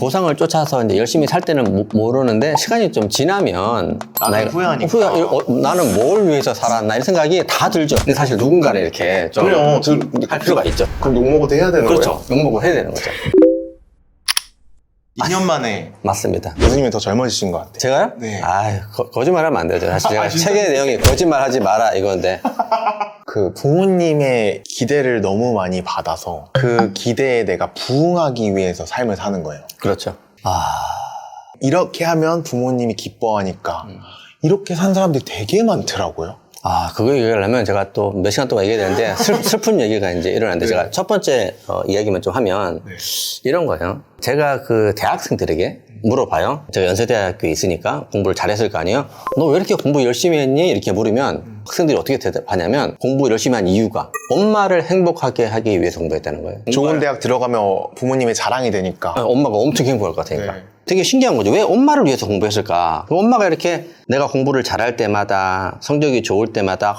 보상을 쫓아서 이제 열심히 살 때는 모르는데 시간이 좀 지나면 후회하니까. 나는 뭘 위해서 살았나 이런 생각이 다 들죠. 근데 사실 누군가를 이렇게 좀 그래요. 할 필요가 있죠. 그럼 욕먹어도 해야 되는 그렇죠. 거예요? 욕먹을 해야 되는 거죠. 2년 만에 맞습니다. 교수님이 더 젊어지신 것 같아요. 제가요? 네. 거짓말하면 안 되죠. 사실 제가 진짜? 책의 내용이 거짓말하지 마라 이건데 그 부모님의 기대를 너무 많이 받아서 그 기대에 내가 부응하기 위해서 삶을 사는 거예요. 그렇죠. 이렇게 하면 부모님이 기뻐하니까 이렇게 산 사람들이 되게 많더라고요. 그거 얘기하려면 제가 또 몇 시간 동안 얘기해야 되는데 슬픈 얘기가 이제 일어났는데 네. 제가 첫 번째 이야기만 좀 하면 이런 거예요. 제가 그 대학생들에게 물어봐요. 제가 연세대학교에 있으니까 공부를 잘했을 거 아니에요? 너 왜 이렇게 공부 열심히 했니? 이렇게 물으면 학생들이 어떻게 대답하냐면 공부 열심히 한 이유가 엄마를 행복하게 하기 위해서 공부했다는 거예요. 좋은 대학 들어가면 부모님의 자랑이 되니까. 엄마가 엄청 행복할 것 같으니까. 네. 되게 신기한 거죠. 왜 엄마를 위해서 공부했을까? 엄마가 이렇게 내가 공부를 잘할 때마다 성적이 좋을 때마다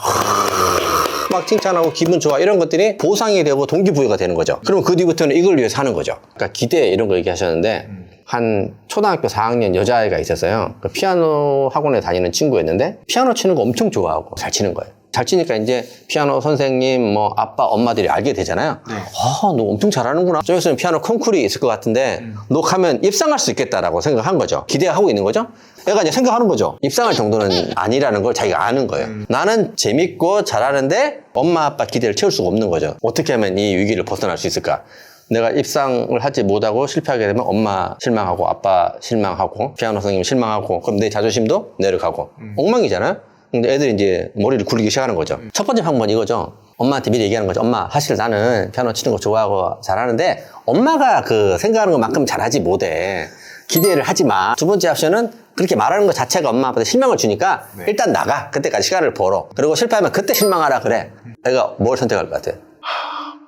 막 칭찬하고 기분 좋아 이런 것들이 보상이 되고 동기부여가 되는 거죠. 그럼 그 뒤부터는 이걸 위해서 하는 거죠. 그러니까 기대 이런 거 얘기하셨는데 한 초등학교 4학년 여자아이가 있었어요. 그 피아노 학원에 다니는 친구였는데 피아노 치는 거 엄청 좋아하고 잘 치는 거예요. 잘 치니까 이제 피아노 선생님, 뭐 아빠, 엄마들이 알게 되잖아요. 네. 너 엄청 잘하는구나. 좀 있으면 피아노 콩쿠르이 있을 것 같은데 너 가면 입상할 수 있겠다라고 생각한 거죠. 기대하고 있는 거죠. 애가 이제 생각하는 거죠. 입상할 정도는 아니라는 걸 자기가 아는 거예요. 나는 재밌고 잘하는데 엄마, 아빠 기대를 채울 수가 없는 거죠. 어떻게 하면 이 위기를 벗어날 수 있을까? 내가 입상을 하지 못하고 실패하게 되면 엄마 실망하고 아빠 실망하고 피아노 선생님 실망하고 그럼 내 자존심도 내려가고 엉망이잖아요. 근데 애들이 이제 머리를 굴리기 시작하는 거죠. 첫 번째 방법은 이거죠. 엄마한테 미리 얘기하는 거죠. 엄마, 사실 나는 피아노 치는 거 좋아하고 잘하는데 엄마가 그 생각하는 것만큼 잘하지 못해. 기대를 하지 마. 두 번째 옵션은 그렇게 말하는 것 자체가 엄마 아빠한테 실망을 주니까 일단 나가. 그때까지 시간을 벌어. 그리고 실패하면 그때 실망하라 그래. 애가 뭘 선택할 것 같아요?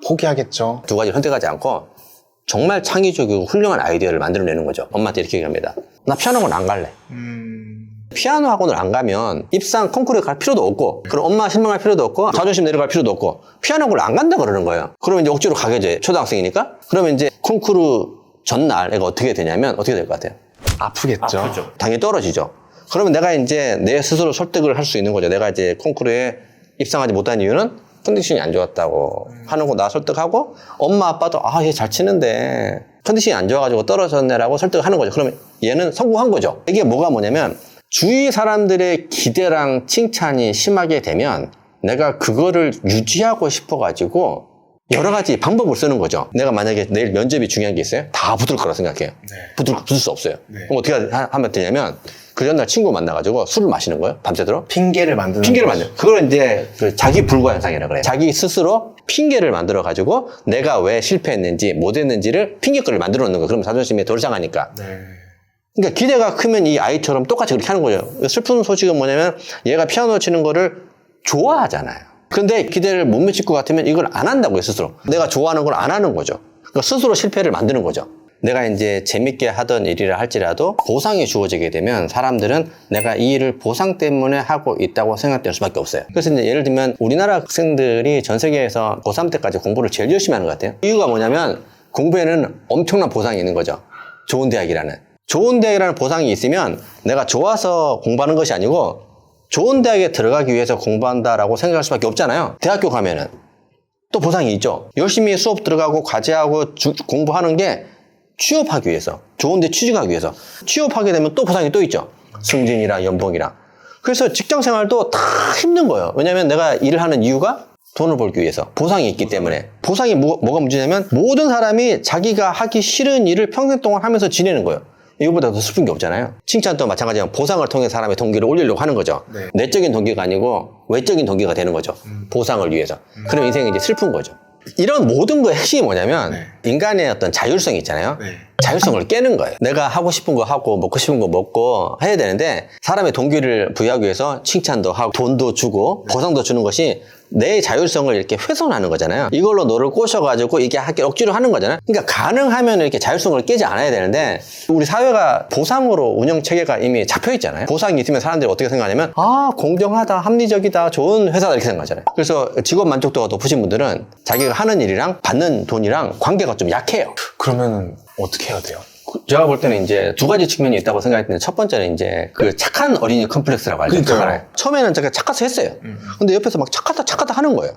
포기하겠죠. 두 가지를 선택하지 않고 정말 창의적이고 훌륭한 아이디어를 만들어내는 거죠. 엄마한테 이렇게 얘기합니다. 나 피아노 학원 안 갈래. 피아노 학원을 안 가면 입상 콩쿠르에 갈 필요도 없고 그럼 엄마 실망할 필요도 없고 자존심 내려갈 필요도 없고 피아노 학원을 안 간다 그러는 거예요. 그러면 이제 억지로 가게 돼. 초등학생이니까. 그러면 이제 콩쿠르 전날 애가 어떻게 되냐면 어떻게 될 것 같아요? 아프겠죠. 당연히 떨어지죠. 그러면 내가 이제 내 스스로 설득을 할 수 있는 거죠. 내가 이제 콩쿠르에 입상하지 못한 이유는 컨디션이 안 좋았다고 하는 거 나 설득하고 엄마 아빠도 얘 잘 치는데 컨디션이 안 좋아가지고 떨어졌네라고 설득을 하는 거죠. 그러면 얘는 성공한 거죠. 이게 뭐냐면 주위 사람들의 기대랑 칭찬이 심하게 되면 내가 그거를 유지하고 싶어가지고 여러 가지 방법을 쓰는 거죠. 내가 만약에 내일 면접이 중요한 게 있어요? 다 붙을 거라 생각해요. 붙을 수 없어요. 그럼 어떻게 하면 되냐면 그 전날 친구 만나가지고 술을 마시는 거예요. 밤새도록. 핑계를 만드는 그걸 이제 그 자기 불과 현상이라고 그래요. 자기 스스로 핑계를 만들어가지고 내가 왜 실패했는지 못했는지를 핑계거리를 만들어 놓는 거예요. 그럼 자존심이 덜 상하니까. 그러니까 기대가 크면 이 아이처럼 똑같이 그렇게 하는 거예요. 슬픈 소식은 뭐냐면 얘가 피아노 치는 거를 좋아하잖아요. 근데 기대를 못 미칠 것 같으면 이걸 안 한다고요, 스스로. 내가 좋아하는 걸 안 하는 거죠. 그러니까 스스로 실패를 만드는 거죠. 내가 이제 재밌게 하던 일이라 할지라도 보상이 주어지게 되면 사람들은 내가 이 일을 보상 때문에 하고 있다고 생각될 수밖에 없어요. 그래서 이제 예를 들면 우리나라 학생들이 전 세계에서 고3 때까지 공부를 제일 열심히 하는 것 같아요. 이유가 뭐냐면 공부에는 엄청난 보상이 있는 거죠. 좋은 대학이라는 보상이 있으면 내가 좋아서 공부하는 것이 아니고 좋은 대학에 들어가기 위해서 공부한다라고 생각할 수밖에 없잖아요. 대학교 가면은 또 보상이 있죠. 열심히 수업 들어가고 과제하고 공부하는 게 취업하기 위해서, 좋은 데 취직하기 위해서. 취업하게 되면 또 보상이 또 있죠. 승진이랑 연봉이랑. 그래서 직장 생활도 다 힘든 거예요. 왜냐면 내가 일을 하는 이유가 돈을 벌기 위해서. 보상이 있기 때문에. 보상이 뭐가 문제냐면 모든 사람이 자기가 하기 싫은 일을 평생 동안 하면서 지내는 거예요. 이거보다 더 슬픈 게 없잖아요. 칭찬도 마찬가지로 보상을 통해 사람의 동기를 올리려고 하는 거죠. 내적인 동기가 아니고 외적인 동기가 되는 거죠. 보상을 위해서. 그럼 인생이 이제 슬픈 거죠. 이런 모든 거의 핵심이 뭐냐면 인간의 어떤 자율성이 있잖아요. 자율성을 깨는 거예요. 내가 하고 싶은 거 하고 먹고 싶은 거 먹고 해야 되는데 사람의 동기를 부여하기 위해서 칭찬도 하고 돈도 주고 보상도 주는 것이 내 자율성을 이렇게 훼손하는 거잖아요. 이걸로 너를 꼬셔가지고 이게 억지로 하는 거잖아요. 그러니까 가능하면 이렇게 자율성을 깨지 않아야 되는데 우리 사회가 보상으로 운영 체계가 이미 잡혀 있잖아요. 보상이 있으면 사람들이 어떻게 생각하냐면 공정하다, 합리적이다, 좋은 회사다 이렇게 생각하잖아요. 그래서 직업 만족도가 높으신 분들은 자기가 하는 일이랑 받는 돈이랑 관계가 좀 약해요. 그러면 어떻게 해야 돼요? 제가 볼 때는 이제 두 가지 측면이 있다고 생각했는데 첫 번째는 이제 그 착한 어린이 컴플렉스라고 알죠. 그러니까요. 처음에는 제가 착각해서 했어요. 근데 옆에서 막 착하다 하는 거예요.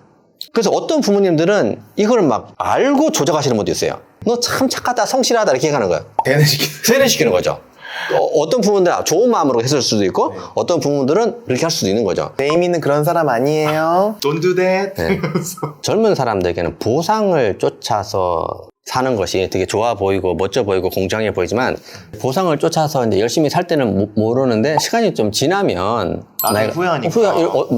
그래서 어떤 부모님들은 이걸 막 알고 조작하시는 분도 있어요. 너 참 착하다, 성실하다 이렇게 하는 거예요. 세뇌시키는 거죠. 어떤 부모님들은 좋은 마음으로 했을 수도 있고 어떤 부모님들은 그렇게 할 수도 있는 거죠. 네이미는 그런 사람 아니에요. Don't do that. 네. 젊은 사람들에게는 보상을 쫓아서 사는 것이 되게 좋아 보이고 멋져 보이고 공정해 보이지만 보상을 쫓아서 이제 열심히 살 때는 모르는데 시간이 좀 지나면 나중에 후회하니까.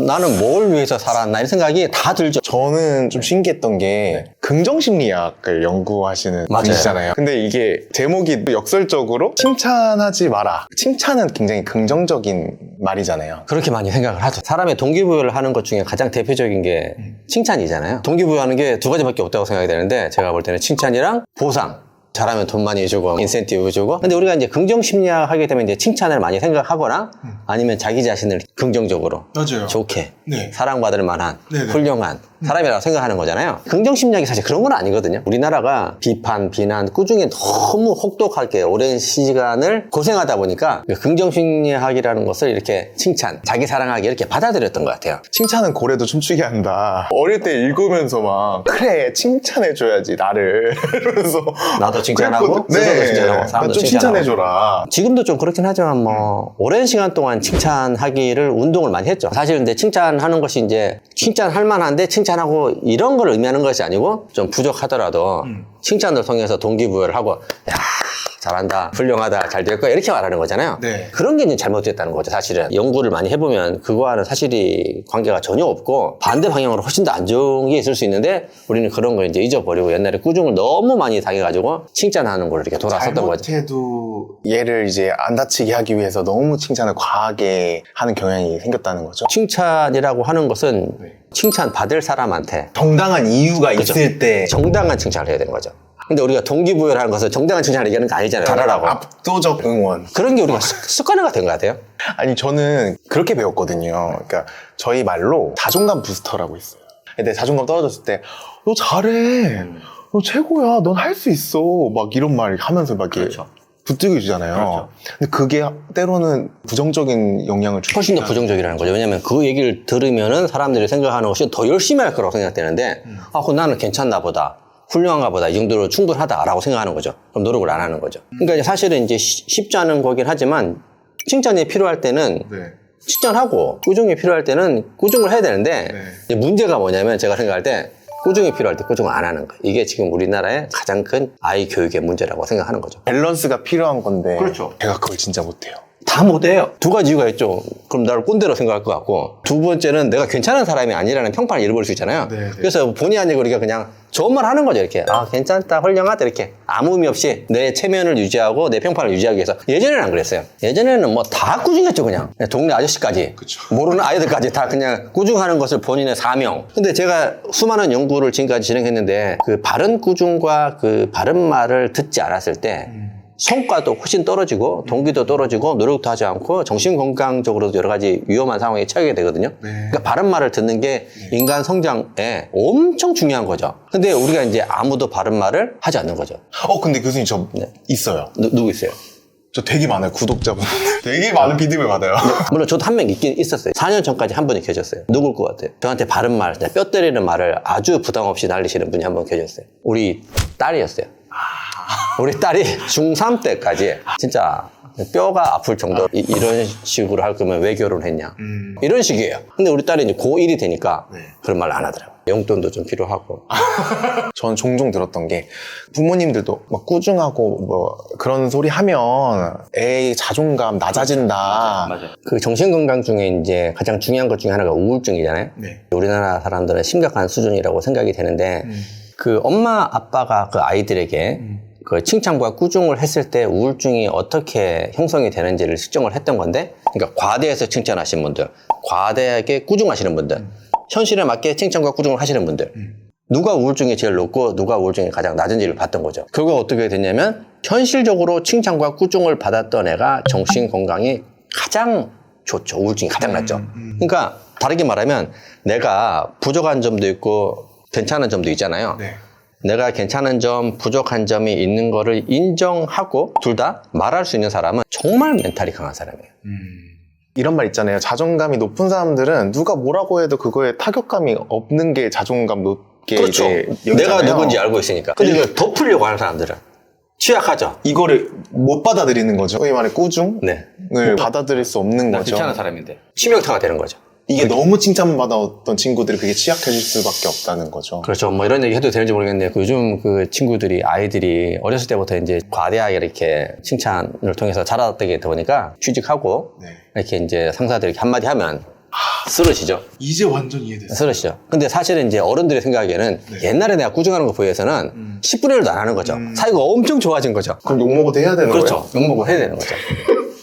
나는 뭘 위해서 살았나 이런 생각이 다 들죠. 저는 좀 신기했던 게 긍정심리학을 연구하시는 맞아요. 분이시잖아요. 근데 이게 제목이 역설적으로 칭찬하지 마라. 칭찬은 굉장히 긍정적인 말이잖아요. 그렇게 많이 생각을 하죠. 사람의 동기부여를 하는 것 중에 가장 대표적인 게 칭찬이잖아요. 동기부여하는 게 두 가지밖에 없다고 생각이 되는데 제가 볼 때는 칭찬이랑 보상. 잘하면 돈 많이 주고 인센티브 주고. 근데 우리가 이제 긍정 심리학 하게 되면 이제 칭찬을 많이 생각하거나 아니면 자기 자신을 긍정적으로 맞아요. 좋게 네. 사랑받을 만한 네네. 훌륭한 사람이라고 생각하는 거잖아요. 긍정 심리학이 사실 그런 건 아니거든요. 우리나라가 비판, 비난, 꾸중에 너무 혹독하게 오랜 시간을 고생하다 보니까 긍정 심리학이라는 것을 이렇게 칭찬, 자기 사랑하기 이렇게 받아들였던 것 같아요. 칭찬은 고래도 춤추게 한다. 어릴 때 읽으면서 막 그래 칭찬해줘야지 나를 이러면서 나도 칭찬하고 그랬거든. 스스로도 칭찬하고 나 사람도 좀 칭찬하고. 칭찬해줘라. 지금도 좀 그렇긴 하지만 뭐 오랜 시간 동안 칭찬하기를 운동을 많이 했죠. 사실 근데 칭찬하는 것이 이제 칭찬할 만한데 칭찬하고 이런 걸 의미하는 것이 아니고 좀 부족하더라도 칭찬을 통해서 동기부여를 하고 야 잘한다, 훌륭하다, 잘 될 거야 이렇게 말하는 거잖아요. 네. 그런 게 이제 잘못됐다는 거죠. 사실은 연구를 많이 해보면 그거와는 사실이 관계가 전혀 없고 반대 방향으로 훨씬 더 안 좋은 게 있을 수 있는데 우리는 그런 걸 이제 잊어버리고 옛날에 꾸중을 너무 많이 당해가지고 칭찬하는 걸 이렇게 돌아섰던 거죠. 잘못해도 얘를 이제 안 다치게 하기 위해서 너무 칭찬을 과하게 하는 경향이 생겼다는 거죠. 칭찬이라고 하는 것은 네. 칭찬 받을 사람한테 정당한 이유가 그죠. 있을 때 정당한 칭찬을 해야 되는 거죠. 근데 우리가 동기부여를 하는 것은 정당한 칭찬을 얘기하는 거 아니잖아요. 잘하라고. 압도적 응원. 그런 게 우리가 습관화가 된 것 같아요. 아니 저는 그렇게 배웠거든요. 그러니까 저희 말로 자존감 부스터라고 있어요. 근데 자존감 떨어졌을 때 너 잘해, 너 최고야, 넌 할 수 있어, 막 이런 말 하면서 막 이렇게 그렇죠. 부뜨겨 주잖아요. 그렇죠. 근데 그게 때로는 부정적인 영향을 주고 훨씬 더 부정적이라는 거죠. 왜냐면 그 얘기를 들으면은 사람들이 생각하는 것이 더 열심히 할 거라고 생각되는데 아, 그럼 나는 괜찮나 보다. 훌륭한가 보다. 이 정도로 충분하다라고 생각하는 거죠. 그럼 노력을 안 하는 거죠. 그러니까 이제 사실은 이제 쉽지 않은 거긴 하지만 칭찬이 필요할 때는 네. 칭찬하고 꾸중이 필요할 때는 꾸중을 해야 되는데 네. 이제 문제가 뭐냐면 제가 생각할 때 꾸중이 필요할 때 꾸중을 안 하는 거예요. 이게 지금 우리나라의 가장 큰 아이 교육의 문제라고 생각하는 거죠. 밸런스가 필요한 건데 그렇죠. 제가 그걸 진짜 못해요. 다 못해요. 두 가지 이유가 있죠. 그럼 나를 꼰대로 생각할 것 같고 두 번째는 내가 괜찮은 사람이 아니라는 평판을 잃어버릴 수 있잖아요. 네, 네. 그래서 본의 아니고 우리가 그냥 좋은 말 하는 거죠. 이렇게 아 괜찮다 훌륭하다 이렇게 아무 의미 없이 내 체면을 유지하고 내 평판을 유지하기 위해서. 예전에는 안 그랬어요. 예전에는 뭐 다 꾸중했죠. 그냥 동네 아저씨까지 그쵸. 모르는 아이들까지 다 그냥 꾸중하는 것을 본인의 사명. 근데 제가 수많은 연구를 지금까지 진행했는데 그 바른 꾸중과 그 바른 말을 듣지 않았을 때 성과도 훨씬 떨어지고 동기도 떨어지고 노력도 하지 않고 정신건강적으로도 여러 가지 위험한 상황에 처하게 되거든요. 그러니까 바른 말을 듣는 게 인간 성장에 엄청 중요한 거죠. 근데 우리가 이제 아무도 바른 말을 하지 않는 거죠. 근데 교수님 저 네. 있어요. 누구 있어요? 저 되게 많아요. 구독자분. 되게 많은 비드백 받아요. 물론 저도 한 명 있긴 있었어요. 4년 전까지 한 분이 계셨어요. 누굴 것 같아요? 저한테 바른 말, 뼈 때리는 말을 아주 부담 없이 날리시는 분이 한 분 계셨어요. 우리 딸이었어요. 우리 딸이 중3 때까지 진짜 뼈가 아플 정도로 이런 식으로 할 거면 왜 결혼했냐 이런 식이에요. 근데 우리 딸이 이제 고1이 되니까 그런 말 안 하더라고요. 용돈도 좀 필요하고. 전 종종 들었던 게 부모님들도 막 꾸중하고 뭐 그런 소리 하면 애 자존감 낮아진다. 맞아요. 그 정신건강 중에 이제 가장 중요한 것 중에 하나가 우울증이잖아요. 네. 우리나라 사람들은 심각한 수준이라고 생각이 되는데 그 엄마 아빠가 그 아이들에게 그 칭찬과 꾸중을 했을 때 우울증이 어떻게 형성이 되는지를 측정을 했던 건데, 그러니까 과대해서 칭찬하시는 분들, 과대하게 꾸중하시는 분들, 현실에 맞게 칭찬과 꾸중을 하시는 분들, 누가 우울증이 제일 높고 누가 우울증이 가장 낮은지를 봤던 거죠. 결과가 어떻게 됐냐면 현실적으로 칭찬과 꾸중을 받았던 애가 정신 건강이 가장 좋죠. 우울증이 가장 낮죠. 그러니까 다르게 말하면 내가 부족한 점도 있고 괜찮은 점도 있잖아요. 네. 내가 괜찮은 점, 부족한 점이 있는 거를 인정하고 둘 다 말할 수 있는 사람은 정말 멘탈이 강한 사람이에요. 이런 말 있잖아요. 자존감이 높은 사람들은 누가 뭐라고 해도 그거에 타격감이 없는 게 자존감 높게 그렇죠. 이제 내가 여기잖아요. 누군지 알고 있으니까. 근데 이걸 덮으려고 하는 사람들은 취약하죠. 이거를 못 받아들이는 거죠. 소위 말해 꾸중을 네. 받아들일 수 없는 거죠. 괜찮은 사람인데. 치명타가 되는 거죠. 이게 너무 칭찬받았던 친구들이 그게 취약해질 수밖에 없다는 거죠. 그렇죠. 뭐 이런 얘기 해도 되는지 모르겠는데 요즘 그 친구들이 아이들이 어렸을 때부터 이제 과대하게 이렇게 칭찬을 통해서 자라게 보니까 취직하고 네. 이렇게 이제 상사들이 한마디 하면 쓰러지죠. 이제 완전 이해됐어요. 쓰러지죠. 근데 사실은 이제 어른들이 생각하기에는 옛날에 내가 꾸중하는 거 비해서는 10분의 1도 안 하는 거죠. 사이가 엄청 좋아진 거죠. 그럼 욕먹어도 해야 되는 그렇죠. 거예요? 욕먹고 해야 되는 거죠.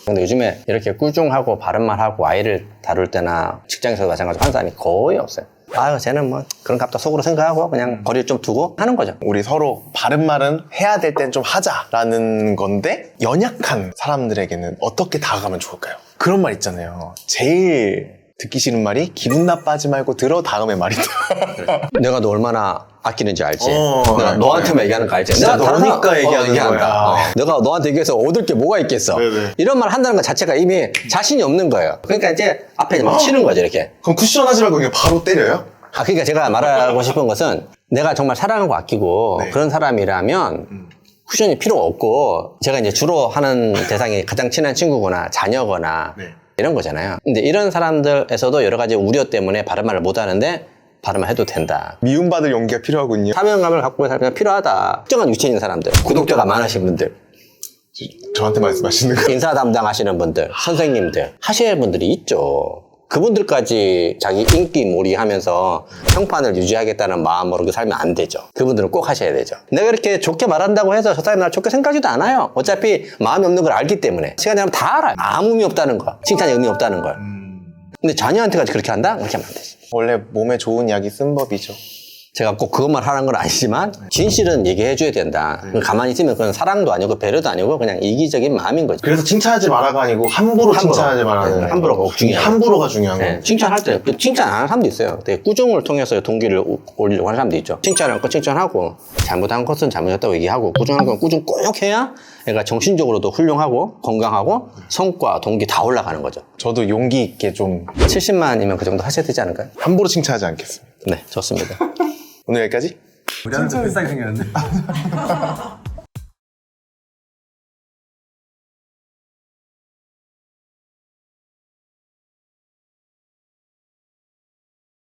근데 요즘에 이렇게 꾸중하고 바른말하고 아이를 다룰 때나 직장에서도 마찬가지로 하는 사람이 거의 없어요. 아유, 쟤는 뭐 그런 값도 속으로 생각하고 그냥 거리를 좀 두고 하는 거죠. 우리 서로 바른 말은 해야 될 땐 좀 하자라는 건데 연약한 사람들에게는 어떻게 다가가면 좋을까요? 그런 말 있잖아요. 제일 듣기 싫은 말이 기분 나빠하지 말고 들어 다음에 말이다. 내가 너 얼마나 아끼는지 알지? 어, 내가 네. 너한테만 얘기하는 거 알지? 진짜 내가 다른 너니까 사람- 얘기하는 얘기한다. 거야. 내가 너한테 얘기해서 얻을 게 뭐가 있겠어? 네네. 이런 말 한다는 것 자체가 이미 자신이 없는 거예요. 그러니까 이제 앞에 막 치는 거죠, 이렇게. 그럼 쿠션 하지 말고 그냥 바로 때려요? 그러니까 제가 말하고 싶은 것은 내가 정말 사랑하고 아끼고 네. 그런 사람이라면 쿠션이 필요 없고 제가 이제 주로 하는 대상이 가장 친한 친구거나 자녀거나 네. 이런 거잖아요. 근데 이런 사람들에서도 여러 가지 우려 때문에 바른 말을 못 하는데 바른 말 해도 된다. 미움받을 용기가 필요하군요. 사명감을 갖고 있는 사람이 필요하다. 특정한 위치에 있는 사람들, 구독자가 많으신 분들, 저한테 말씀하시는 거. 인사 담당하시는 분들, 선생님들, 하셔야 할 분들이 있죠. 그분들까지 자기 인기 몰이하면서 평판을 유지하겠다는 마음으로 살면 안 되죠. 그분들은 꼭 하셔야 되죠. 내가 이렇게 좋게 말한다고 해서 저 사람이 날 좋게 생각하지도 않아요. 어차피 마음이 없는 걸 알기 때문에. 시간 지나면 다 알아요. 아무 의미 없다는 거. 칭찬이 의미 없다는 걸. 근데 자녀한테까지 그렇게 한다? 그렇게 하면 안 되지. 원래 몸에 좋은 약이 쓴 법이죠. 제가 꼭 그것만 하는 건 아니지만 진실은 얘기해줘야 된다. 가만히 있으면 그건 사랑도 아니고 배려도 아니고 그냥 이기적인 마음인 거죠. 그래서 칭찬하지 말아가 아니고 함부로 칭찬하지 말아는 네, 함부로가 중요해요. 함부로가 중요한 네, 거. 칭찬할 때 칭찬 안 하는 사람도 있어요. 되게 꾸중을 통해서 동기를 올리려고 하는 사람도 있죠. 칭찬할 거 칭찬하고 잘못한 것은 잘못했다고 얘기하고 꾸중한 건 꾸중 꼭 해야 얘가 정신적으로도 훌륭하고 건강하고 성과, 동기 다 올라가는 거죠. 저도 용기 있게 좀 70만이면 그 정도 하셔야 되지 않을까요? 함부로 칭찬하지 않겠습니다. 네, 좋습니다. 오늘 여기까지? 우리한테 비싸게 생겼는데.